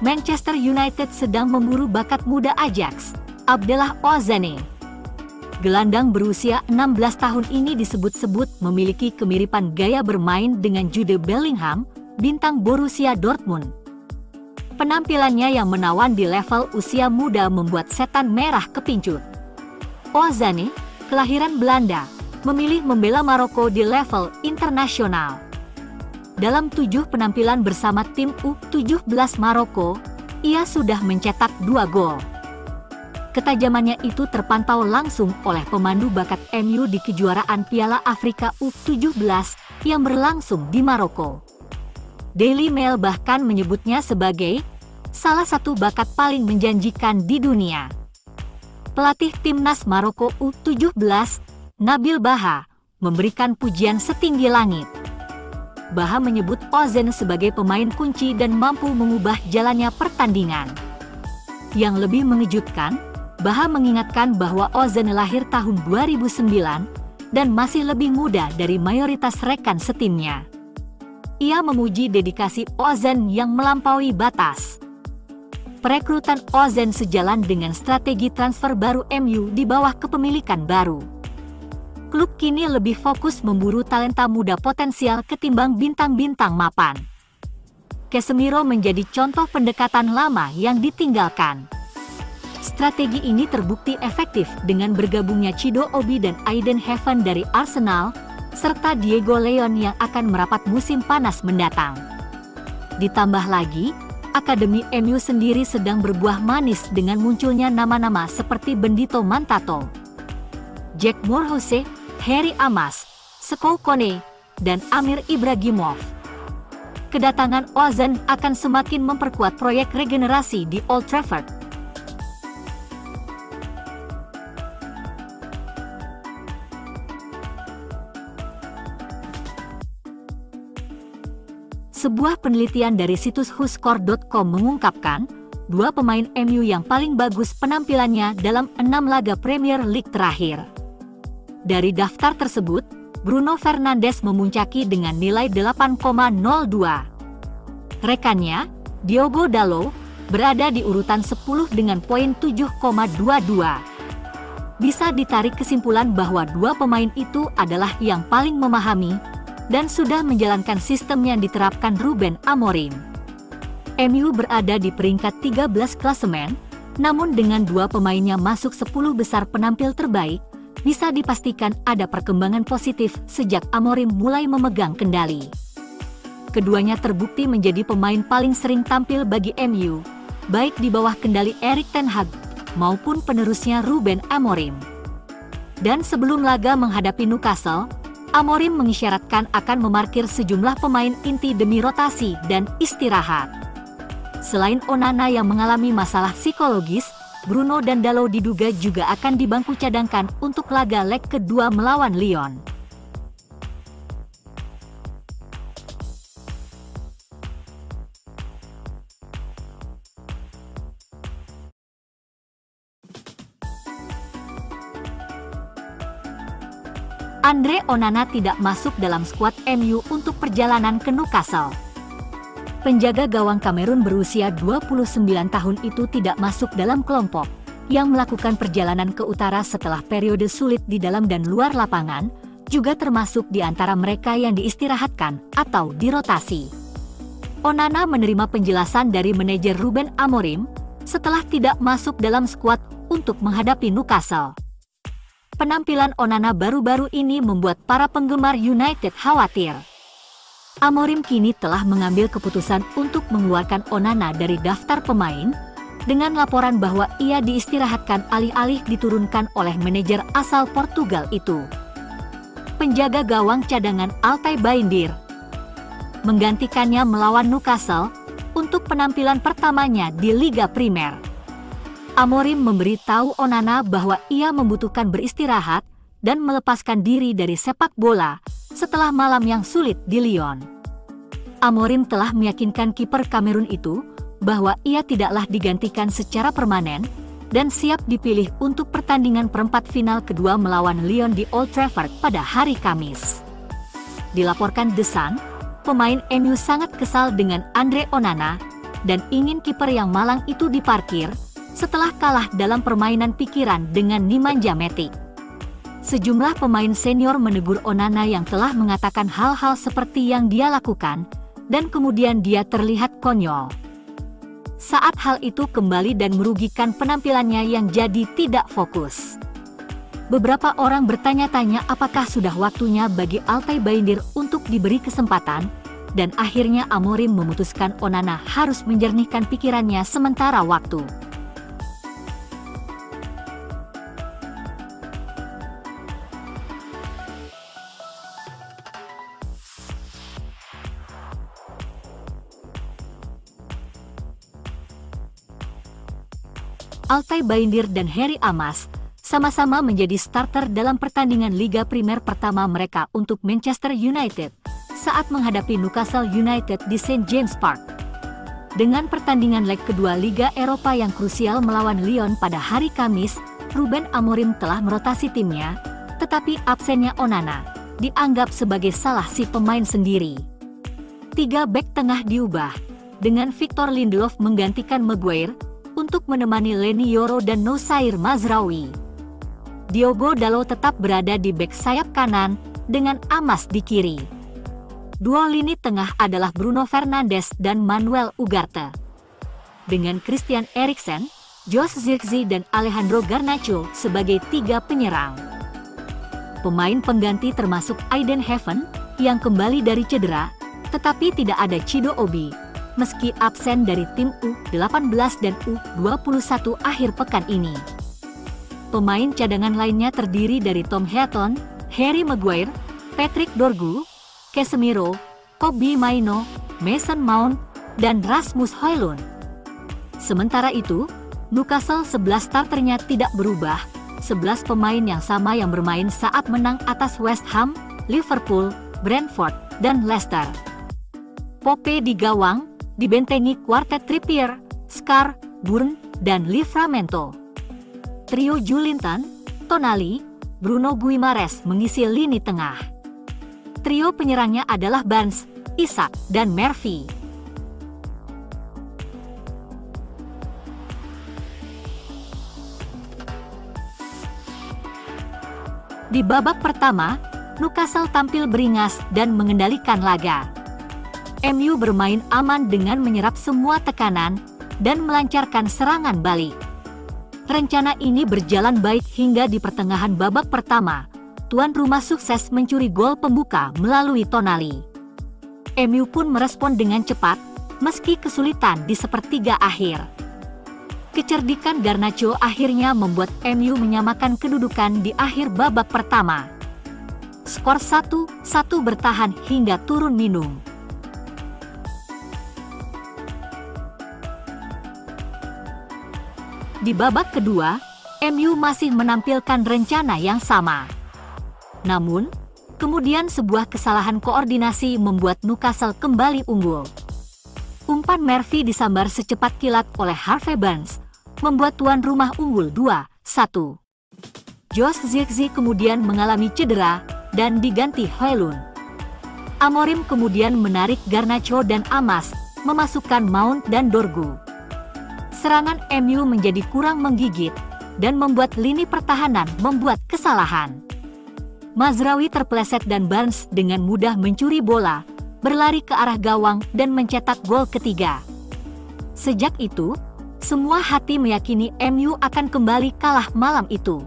Manchester United sedang memburu bakat muda Ajax, Abdallah Ozzane. Gelandang berusia 16 tahun ini disebut-sebut memiliki kemiripan gaya bermain dengan Jude Bellingham, bintang Borussia Dortmund. Penampilannya yang menawan di level usia muda membuat setan merah kepincut. Ozzane, kelahiran Belanda, memilih membela Maroko di level internasional. Dalam 7 penampilan bersama tim U17 Maroko, ia sudah mencetak 2 gol. Ketajamannya itu terpantau langsung oleh pemandu bakat MU di kejuaraan Piala Afrika U17 yang berlangsung di Maroko. Daily Mail bahkan menyebutnya sebagai salah satu bakat paling menjanjikan di dunia. Pelatih timnas Maroko U17, Nabil Baha, memberikan pujian setinggi langit. Baha menyebut Ozzane sebagai pemain kunci dan mampu mengubah jalannya pertandingan. Yang lebih mengejutkan, Baha mengingatkan bahwa Ozzane lahir tahun 2009 dan masih lebih muda dari mayoritas rekan setimnya. Ia memuji dedikasi Ozzane yang melampaui batas. Perekrutan Ozzane sejalan dengan strategi transfer baru MU di bawah kepemilikan baru. Klub kini lebih fokus memburu talenta muda potensial ketimbang bintang-bintang mapan. Casemiro menjadi contoh pendekatan lama yang ditinggalkan. Strategi ini terbukti efektif dengan bergabungnya Chido Obi dan Aiden Heaven dari Arsenal, serta Diego Leon yang akan merapat musim panas mendatang. Ditambah lagi, Akademi MU sendiri sedang berbuah manis dengan munculnya nama-nama seperti Bendito Mantato, Jack Morhose, Harry Amas, Skou Kone, dan Amir Ibrahimov. Kedatangan Ozzane akan semakin memperkuat proyek regenerasi di Old Trafford. Sebuah penelitian dari situs whoscore.com mengungkapkan, 2 pemain MU yang paling bagus penampilannya dalam 6 laga Premier League terakhir. Dari daftar tersebut, Bruno Fernandes memuncaki dengan nilai 8,02. Rekannya, Diogo Dalot, berada di urutan 10 dengan poin 7,22. Bisa ditarik kesimpulan bahwa 2 pemain itu adalah yang paling memahami dan sudah menjalankan sistem yang diterapkan Ruben Amorim. MU berada di peringkat 13 klasemen, namun dengan 2 pemainnya masuk 10 besar penampil terbaik, bisa dipastikan ada perkembangan positif sejak Amorim mulai memegang kendali. Keduanya terbukti menjadi pemain paling sering tampil bagi MU, baik di bawah kendali Erik ten Hag maupun penerusnya Ruben Amorim. Dan sebelum laga menghadapi Newcastle, Amorim mengisyaratkan akan memarkir sejumlah pemain inti demi rotasi dan istirahat. Selain Onana yang mengalami masalah psikologis, Bruno dan Dalot diduga juga akan dibangku cadangkan untuk laga leg kedua melawan Lyon. Andre Onana tidak masuk dalam skuad MU untuk perjalanan ke Newcastle. Penjaga gawang Kamerun berusia 29 tahun itu tidak masuk dalam kelompok yang melakukan perjalanan ke utara setelah periode sulit di dalam dan luar lapangan, juga termasuk di antara mereka yang diistirahatkan atau dirotasi. Onana menerima penjelasan dari manajer Ruben Amorim setelah tidak masuk dalam skuad untuk menghadapi Newcastle. Penampilan Onana baru-baru ini membuat para penggemar United khawatir. Amorim kini telah mengambil keputusan untuk mengeluarkan Onana dari daftar pemain, dengan laporan bahwa ia diistirahatkan alih-alih diturunkan oleh manajer asal Portugal itu. Penjaga gawang cadangan Altay Bayindir menggantikannya melawan Newcastle untuk penampilan pertamanya di Liga Primer. Amorim memberitahu Onana bahwa ia membutuhkan beristirahat dan melepaskan diri dari sepak bola setelah malam yang sulit di Lyon. Amorim telah meyakinkan kiper Kamerun itu bahwa ia tidaklah digantikan secara permanen dan siap dipilih untuk pertandingan perempat final kedua melawan Lyon di Old Trafford pada hari Kamis. Dilaporkan The Sun, pemain MU sangat kesal dengan Andre Onana dan ingin kiper yang malang itu diparkir setelah kalah dalam permainan pikiran dengan Nemanja Matic. Sejumlah pemain senior menegur Onana yang telah mengatakan hal-hal seperti yang dia lakukan, dan kemudian dia terlihat konyol. Saat hal itu kembali dan merugikan penampilannya yang jadi tidak fokus. Beberapa orang bertanya-tanya apakah sudah waktunya bagi Altay Bayindir untuk diberi kesempatan, dan akhirnya Amorim memutuskan Onana harus menjernihkan pikirannya sementara waktu. Altay Bayindir dan Harry Amas sama-sama menjadi starter dalam pertandingan Liga Primer pertama mereka untuk Manchester United saat menghadapi Newcastle United di St. James Park. Dengan pertandingan leg kedua Liga Eropa yang krusial melawan Lyon pada hari Kamis, Ruben Amorim telah merotasi timnya, tetapi absennya Onana dianggap sebagai salah si pemain sendiri. 3 bek tengah diubah, dengan Victor Lindelof menggantikan Maguire untuk menemani Leny Yoro dan Noussair Mazraoui. Diogo Dalot tetap berada di bek sayap kanan dengan Amas di kiri. Duo lini tengah adalah Bruno Fernandes dan Manuel Ugarte. Dengan Christian Eriksen, Josh Zirkzee dan Alejandro Garnacho sebagai 3 penyerang. Pemain pengganti termasuk Aiden Heaven yang kembali dari cedera, tetapi tidak ada Chido Obi, meski absen dari tim U18 dan U21 akhir pekan ini. Pemain cadangan lainnya terdiri dari Tom Heaton, Harry Maguire, Patrick Dorgu, Casemiro, Kobbie Mainoo, Mason Mount, dan Rasmus Højlund. Sementara itu, Newcastle 11 starternya tidak berubah, 11 pemain yang sama yang bermain saat menang atas West Ham, Liverpool, Brentford, dan Leicester. Pope di gawang dibentengi kuartet Trippier, Scar, Burn, dan Livramento. Trio Joelinton, Tonali, Bruno Guimaraes mengisi lini tengah. Trio penyerangnya adalah Barnes, Isak, dan Murphy. Di babak pertama, Newcastle tampil beringas dan mengendalikan laga. MU bermain aman dengan menyerap semua tekanan dan melancarkan serangan balik. Rencana ini berjalan baik hingga di pertengahan babak pertama, tuan rumah sukses mencuri gol pembuka melalui Tonali. MU pun merespon dengan cepat, meski kesulitan di sepertiga akhir. Kecerdikan Garnacho akhirnya membuat MU menyamakan kedudukan di akhir babak pertama. Skor 1-1 bertahan hingga turun minum. Di babak kedua, MU masih menampilkan rencana yang sama. Namun, kemudian sebuah kesalahan koordinasi membuat Newcastle kembali unggul. Umpan Murphy disambar secepat kilat oleh Harvey Barnes, membuat tuan rumah unggul 2-1. Josh Zirkzee kemudian mengalami cedera dan diganti Højlund. Amorim kemudian menarik Garnacho dan Amas, memasukkan Mount dan Dorgu. Serangan MU menjadi kurang menggigit dan membuat lini pertahanan membuat kesalahan. Mazraoui terpeleset dan Barnes dengan mudah mencuri bola, berlari ke arah gawang dan mencetak gol ketiga. Sejak itu, semua hati meyakini MU akan kembali kalah malam itu.